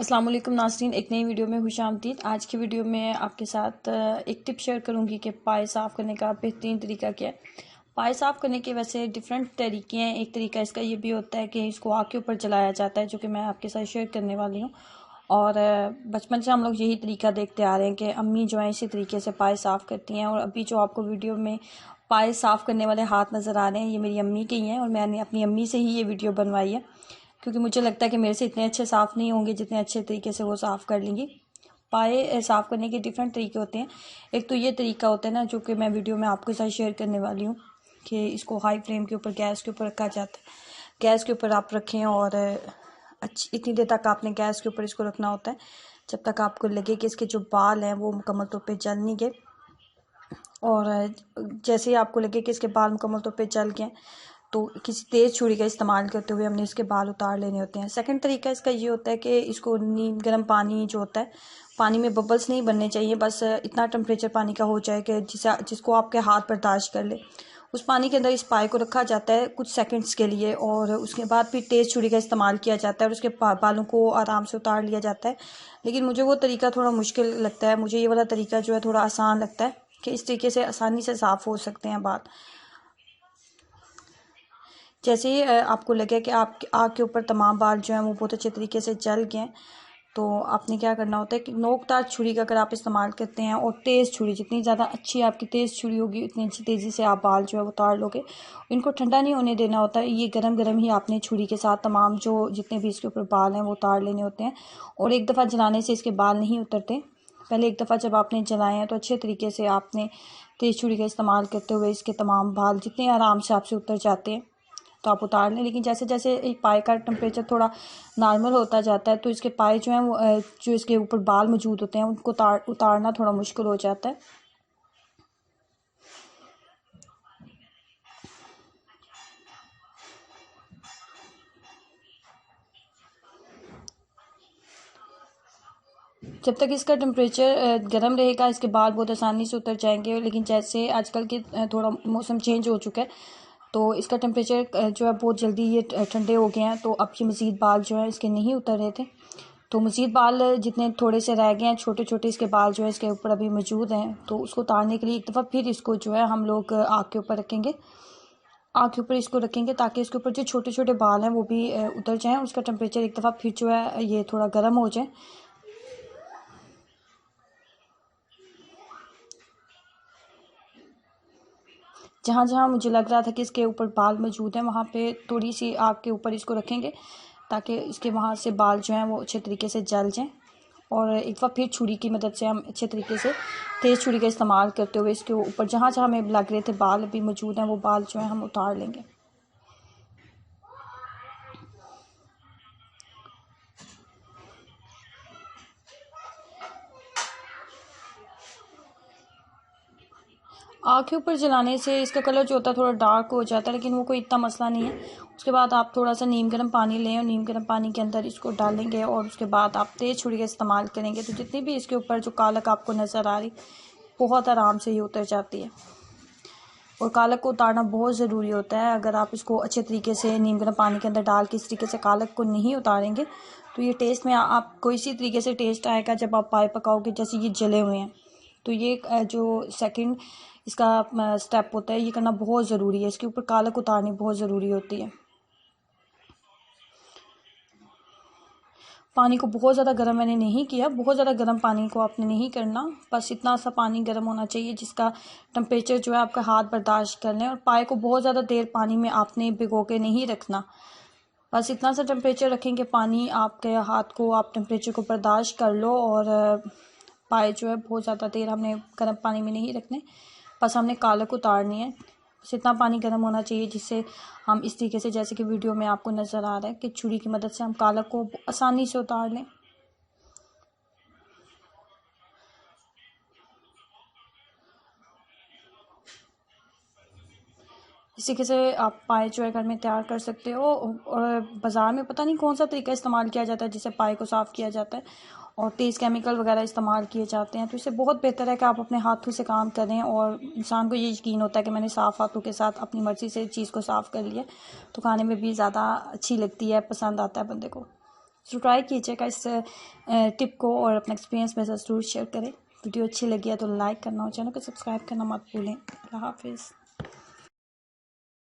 अस्सलाम वालेकुम नाज़रीन, एक नई वीडियो में खुशामदीद। आज की वीडियो में आपके साथ एक टिप शेयर करूंगी कि पाए साफ़ करने का बेहतरीन तरीका क्या है। पाए साफ़ करने के वैसे डिफरेंट तरीके हैं। एक तरीका इसका ये भी होता है कि इसको आग के ऊपर जलाया जाता है, जो कि मैं आपके साथ शेयर करने वाली हूँ। और बचपन से हम लोग यही तरीका देखते आ रहे हैं कि अम्मी जो है इसी तरीके से पाए साफ़ करती हैं। और अभी जो आपको वीडियो में पाए साफ़ करने वाले हाथ नज़र आ रहे हैं, ये मेरी अम्मी के ही हैं और मैंने अपनी अम्मी से ही ये वीडियो बनवाई है, क्योंकि मुझे लगता है कि मेरे से इतने अच्छे साफ़ नहीं होंगे जितने अच्छे तरीके से वो साफ़ कर लेंगी। पाए साफ़ करने के डिफरेंट तरीके होते हैं। एक तो ये तरीका होता है ना, जो कि मैं वीडियो में आपके साथ शेयर करने वाली हूँ, कि इसको हाई फ्लेम के ऊपर गैस के ऊपर रखा जाता है। गैस के ऊपर आप रखें और अच्छी इतनी देर तक आपने गैस के ऊपर इसको रखना होता है जब तक आपको लगे कि इसके जो बाल हैं वो मुकम्मल तौर पे जल नहीं गए। और जैसे ही आपको लगे कि इसके बाल मुकम्मल तौर पे जल गए तो किसी तेज़ छुरी का इस्तेमाल करते हुए हमने इसके बाल उतार लेने होते हैं। सेकंड तरीका इसका ये होता है कि इसको नीम गर्म पानी जो होता है, पानी में बबल्स नहीं बनने चाहिए, बस इतना टेम्परेचर पानी का हो जाए कि जिसको आपके हाथ बर्दाश्त कर ले। उस पानी के अंदर इस पाए को रखा जाता है कुछ सेकंड्स के लिए और उसके बाद फिर तेज़ छुरी का इस्तेमाल किया जाता है और उसके बालों को आराम से उतार लिया जाता है। लेकिन मुझे वो तरीका थोड़ा मुश्किल लगता है। मुझे ये वाला तरीका जो है थोड़ा आसान लगता है कि इस तरीके से आसानी से साफ़ हो सकते हैं बाल। जैसे ही आपको लगे कि आप आग के ऊपर तमाम बाल जो हैं वो बहुत अच्छे तरीके से जल गए, तो आपने क्या करना होता है कि नोकदार छुरी का अगर आप इस्तेमाल करते हैं और तेज़ छुरी, जितनी ज़्यादा अच्छी आपकी तेज़ छुरी होगी उतनी अच्छी तेज़ी से आप बाल जो है वो उतार लोगे। इनको ठंडा नहीं होने देना होता है, ये गरम गरम ही आपने छुरी के साथ तमाम जो जितने भी इसके ऊपर बाल हैं वो उतार लेने होते हैं। और एक दफ़ा जलाने से इसके बाल नहीं उतरते। पहले एक दफ़ा जब आपने जलाए हैं तो अच्छे तरीके से आपने तेज़ छुरी का इस्तेमाल करते हुए इसके तमाम बाल जितने आराम से आपसे उतर जाते हैं तो आप उतार लें। लेकिन जैसे जैसे एक पाए का टेम्परेचर थोड़ा नॉर्मल होता जाता है तो इसके पाए जो हैं वो जो इसके ऊपर बाल मौजूद होते हैं उनको उतारना थोड़ा मुश्किल हो जाता है। जब तक इसका टेम्परेचर गर्म रहेगा इसके बाल बहुत आसानी से उतर जाएंगे। लेकिन जैसे आजकल के थोड़ा मौसम चेंज हो चुका है तो इसका टेम्परेचर जो है बहुत जल्दी ये ठंडे हो गए हैं, तो अब ये मज़ीद बाल जो है इसके नहीं उतर रहे थे। तो मज़ीद बाल जितने थोड़े से रह गए हैं, छोटे छोटे इसके बाल जो है इसके ऊपर अभी मौजूद हैं, तो उसको उतारने के लिए एक दफ़ा फिर इसको जो है हम लोग आग के ऊपर रखेंगे। आग के ऊपर इसको रखेंगे ताकि इसके ऊपर जो छोटे छोटे बाल हैं वो भी उतर जाएं। उसका टेम्परेचर एक दफ़ा फिर जो है ये थोड़ा गर्म हो जाए। जहाँ जहाँ मुझे लग रहा था कि इसके ऊपर बाल मौजूद हैं वहाँ पे थोड़ी सी आग के ऊपर इसको रखेंगे ताकि इसके वहाँ से बाल जो हैं वो अच्छे तरीके से जल जाएं। और एक बार फिर छुरी की मदद से हम अच्छे तरीके से तेज़ छुरी का इस्तेमाल करते हुए इसके ऊपर जहाँ जहाँ हमें लग रहे थे बाल अभी मौजूद हैं वो बाल जो हैं हम उतार लेंगे। आग के ऊपर जलाने से इसका कलर जो होता है थोड़ा डार्क हो जाता है, लेकिन वो कोई इतना मसला नहीं है। उसके बाद आप थोड़ा सा नीम गर्म पानी लें और नीम गर्म पानी के अंदर इसको डालेंगे और उसके बाद आप तेज़ छुरी का इस्तेमाल करेंगे तो जितनी भी इसके ऊपर जो कालक आपको नज़र आ रही बहुत आराम से ये उतर जाती है। और कालक को उतारना बहुत ज़रूरी होता है। अगर आप इसको अच्छे तरीके से नीम गर्म पानी के अंदर डाल के इस तरीके से कालक को नहीं उतारेंगे तो ये टेस्ट में आपको इसी तरीके से टेस्ट आएगा जब आप पाए पकाओगे जैसे ये जले हुए हैं। तो ये जो सेकंड इसका स्टेप होता है ये करना बहुत ज़रूरी है। इसके ऊपर कालक उतारनी बहुत ज़रूरी होती है। पानी को बहुत ज़्यादा गर्म मैंने नहीं किया, बहुत ज़्यादा गर्म पानी को आपने नहीं करना, बस इतना सा पानी गर्म होना चाहिए जिसका टेम्परेचर जो है आपका हाथ बर्दाश्त कर लें। और पाए को बहुत ज़्यादा देर पानी में आपने भिगो के नहीं रखना, बस इतना सा टेम्परेचर रखेंगे पानी आपके हाथ को आप टेम्परेचर को बर्दाश्त कर लो। और पाए जो है बहुत ज़्यादा देर हमने गर्म पानी में नहीं रखने, बस हमने कालक उतारनी है। बस इतना पानी गर्म होना चाहिए जिससे हम इस तरीके से जैसे कि वीडियो में आपको नज़र आ रहा है कि छुरी की मदद से हम कालक को आसानी से उतार लें। इस तरीके से आप पाए जो है घर में तैयार कर सकते हो। और बाज़ार में पता नहीं कौन सा तरीका इस्तेमाल किया जाता है जिससे पाए को साफ़ किया जाता है और तेज़ केमिकल वगैरह इस्तेमाल किए जाते हैं, तो इससे बहुत बेहतर है कि आप अपने हाथों से काम करें और इंसान को ये यकीन होता है कि मैंने साफ़ हाथों के साथ अपनी मर्ज़ी से चीज़ को साफ़ कर लिया तो खाने में भी ज़्यादा अच्छी लगती है, पसंद आता है बंदे को। तो ट्राई कीजिएगा इस टिप को और अपना एक्सपीरियंस मेरे साथ ज़रूर शेयर करें। वीडियो अच्छी लगी है तो लाइक करना और चैनल को सब्सक्राइब करना मत भूलें। अल्लाह हाफिज़।